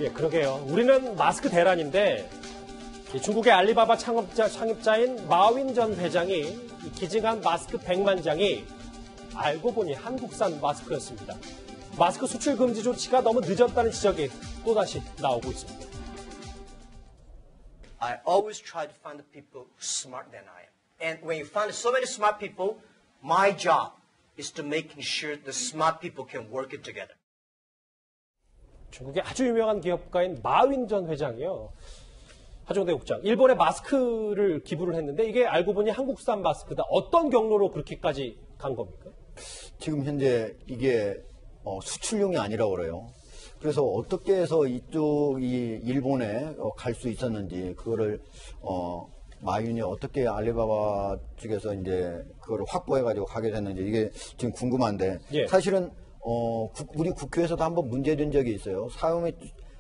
예, 그러게요. 우리는 마스크 대란인데 중국의 알리바바 창립자인 마윈 전 회장이 기증한 마스크 100만 장이 알고 보니 한국산 마스크였습니다. 마스크 수출 금지 조치가 너무 늦었다는 지적이 또다시 나오고 있습니다. I always try to find the people smarter than I am. And when you find so many smart people, my job is to making sure the smart people can work it together. 중국의 아주 유명한 기업가인 마윈 전 회장이요. 하정대 국장, 일본에 마스크를 기부를 했는데 이게 알고 보니 한국산 마스크다. 어떤 경로로 그렇게까지 간 겁니까? 지금 현재 이게 수출용이 아니라고 그래요. 그래서 어떻게 해서 이쪽이 일본에 갈 수 있었는지 그거를 마윈이 어떻게 알리바바 쪽에서 이제 그걸 확보해가지고 가게 됐는지 이게 지금 궁금한데 예. 사실은 우리 국회에서도 한번 문제된 적이 있어요.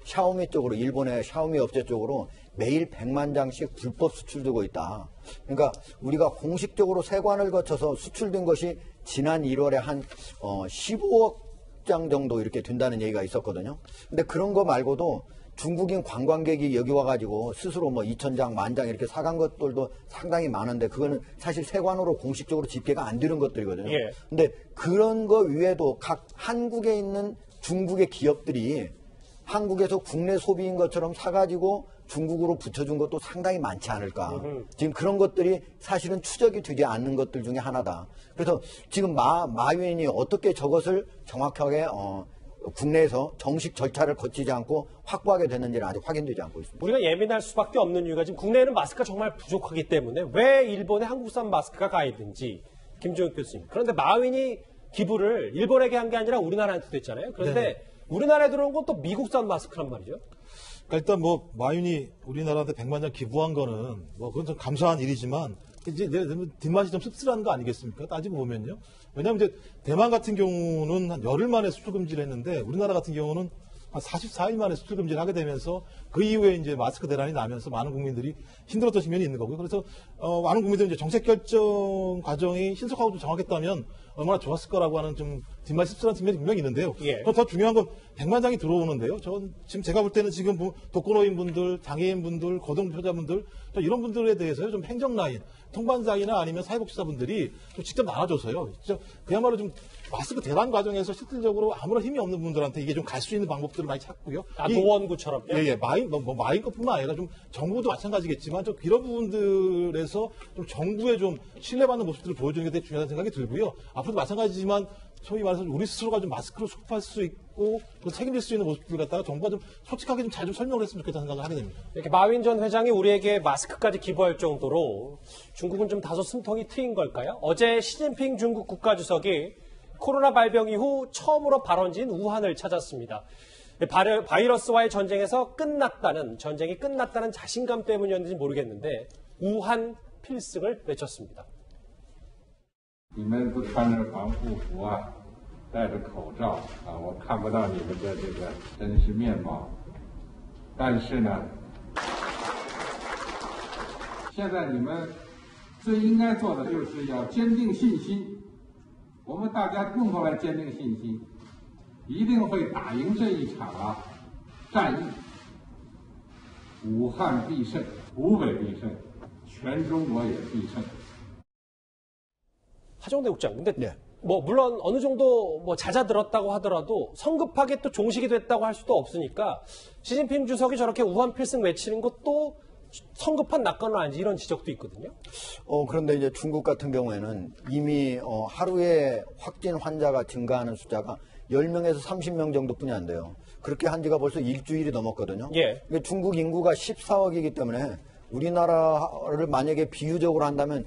샤오미 쪽으로 일본의 샤오미 업체 쪽으로 매일 100만 장씩 불법 수출되고 있다. 그러니까 우리가 공식적으로 세관을 거쳐서 수출된 것이 지난 1월에 한 15억 장 정도 이렇게 된다는 얘기가 있었거든요. 근데 그런 거 말고도 중국인 관광객이 여기 와가지고 스스로 뭐 2,000장, 10,000장 이렇게 사간 것들도 상당히 많은데 그거는 사실 세관으로 공식적으로 집계가 안 되는 것들이거든요. 예. 근데 그런 거 외에도 각 한국에 있는 중국의 기업들이 한국에서 국내 소비인 것처럼 사가지고 중국으로 붙여준 것도 상당히 많지 않을까. 지금 그런 것들이 사실은 추적이 되지 않는 것들 중에 하나다. 그래서 지금 마윈이 어떻게 저것을 정확하게 국내에서 정식 절차를 거치지 않고 확보하게 됐는지는 아직 확인되지 않고 있습니다. 우리가 예민할 수밖에 없는 이유가 지금 국내에는 마스크가 정말 부족하기 때문에 왜 일본에 한국산 마스크가 가 있는지 김종욱 교수님. 그런데 마윈이 기부를 일본에게 한 게 아니라 우리나라한테 됐잖아요. 그런데 네. 우리나라에 들어온 건 또 미국산 마스크란 말이죠. 그러니까 일단 뭐 마윈이 우리나라한테 100만 장 기부한 거는 뭐 그건 좀 감사한 일이지만 이제 뒷맛이 좀 씁쓸한 거 아니겠습니까? 따지고 보면요. 왜냐하면 이제 대만 같은 경우는 한 열흘 만에 수출 금지를 했는데 우리나라 같은 경우는 한 44일 만에 수출 금지를 하게 되면서 그 이후에 이제 마스크 대란이 나면서 많은 국민들이 힘들었던 측면이 있는 거고요. 그래서 많은 국민들이 이제 정책 결정 과정이 신속하고 좀 정확했다면 얼마나 좋았을 거라고 하는 좀 뒷맛이 씁쓸한 측면이 분명히 있는데요. 예. 더 중요한 건 100만 장이 들어오는데요. 지금 제가 볼 때는 지금 독거노인분들, 장애인분들, 고등교사분들 이런 분들에 대해서 좀 행정 라인, 통반사이나 아니면 사회복지사분들이 좀 직접 나눠줘서요. 진짜 그야말로 좀 마스크 대란 과정에서 실질적으로 아무런 힘이 없는 분들한테 이게 좀 갈 수 있는 방법들을 많이 찾고요. 노원구처럼. 예, 마인 것뿐만 아니라 좀 정부도 마찬가지겠지만 좀 이런 부분들에서 좀 정부의 좀 신뢰받는 모습들을 보여주는 게 되게 중요하다는 생각이 들고요. 앞으로도 마찬가지지만 소위 말해서 우리 스스로가 좀 마스크를 수급할 수 있고 책임질 수 있는 모습들 갖다가 정부가 좀 솔직하게 좀 잘 좀 설명을 했으면 좋겠다는 생각을 하게 됩니다. 이렇게 마윈 전 회장이 우리에게 마스크까지 기부할 정도로 중국은 좀 다소 숨통이 트인 걸까요? 어제 시진핑 중국 국가주석이 코로나 발병 이후 처음으로 발원지인 우한을 찾았습니다. 바이러스와의 전쟁이 끝났다는 자신감 때문이었는지 모르겠는데 우한 필승을 외쳤습니다. 你们都穿着防护服啊，戴着口罩啊，我看不到你们的这个真实面貌。但是呢，现在你们最应该做的就是要坚定信心。我们大家共同来坚定信心，一定会打赢这一场战役。武汉必胜，湖北必胜，全中国也必胜。 하정대 국장, 근데 네. 물론 어느 정도 잦아들었다고 하더라도 성급하게 또 종식이 됐다고 할 수도 없으니까 시진핑 주석이 저렇게 우한 필승 외치는 것도 성급한 낙관은 아닌지 이런 지적도 있거든요. 그런데 이제 중국 같은 경우에는 이미 하루에 확진 환자가 증가하는 숫자가 10명에서 30명 정도뿐이 안 돼요. 그렇게 한 지가 벌써 일주일이 넘었거든요. 예. 중국 인구가 14억이기 때문에 우리나라를 만약에 비유적으로 한다면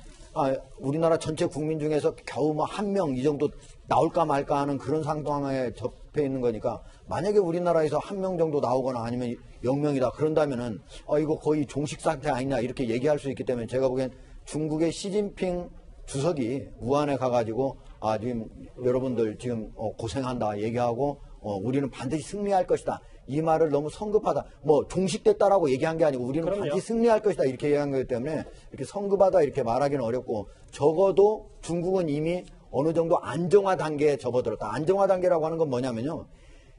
우리나라 전체 국민 중에서 겨우 한 명 이 정도 나올까 말까 하는 그런 상황에 접해 있는 거니까 만약에 우리나라에서 한 명 정도 나오거나 아니면 0명이다 그런다면은 이거 거의 종식 상태 아니냐 이렇게 얘기할 수 있기 때문에 제가 보기엔 중국의 시진핑 주석이 우한에 가가지고 지금 여러분들 지금 고생한다 얘기하고 우리는 반드시 승리할 것이다. 이 말을 너무 성급하다. 종식됐다라고 얘기한 게 아니고 우리는 그럼요. 반드시 승리할 것이다. 이렇게 얘기한 거기 때문에 이렇게 성급하다 이렇게 말하기는 어렵고 적어도 중국은 이미 어느 정도 안정화 단계에 접어들었다. 안정화 단계라고 하는 건 뭐냐면요.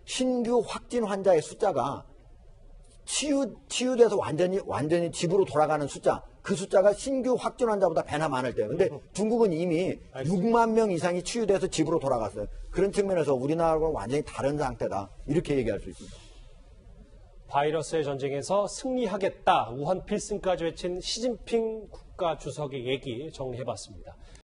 신규 확진 환자의 숫자가 치유돼서 완전히 집으로 돌아가는 숫자, 그 숫자가 신규 확진 환자보다 배나 많을 때예요. 근데 중국은 이미 6만 명 이상이 치유돼서 집으로 돌아갔어요. 그런 측면에서 우리나라하고는 완전히 다른 상태다. 이렇게 얘기할 수 있습니다. 바이러스의 전쟁에서 승리하겠다. 우한 필승까지 외친 시진핑 국가 주석의 얘기 정리해봤습니다.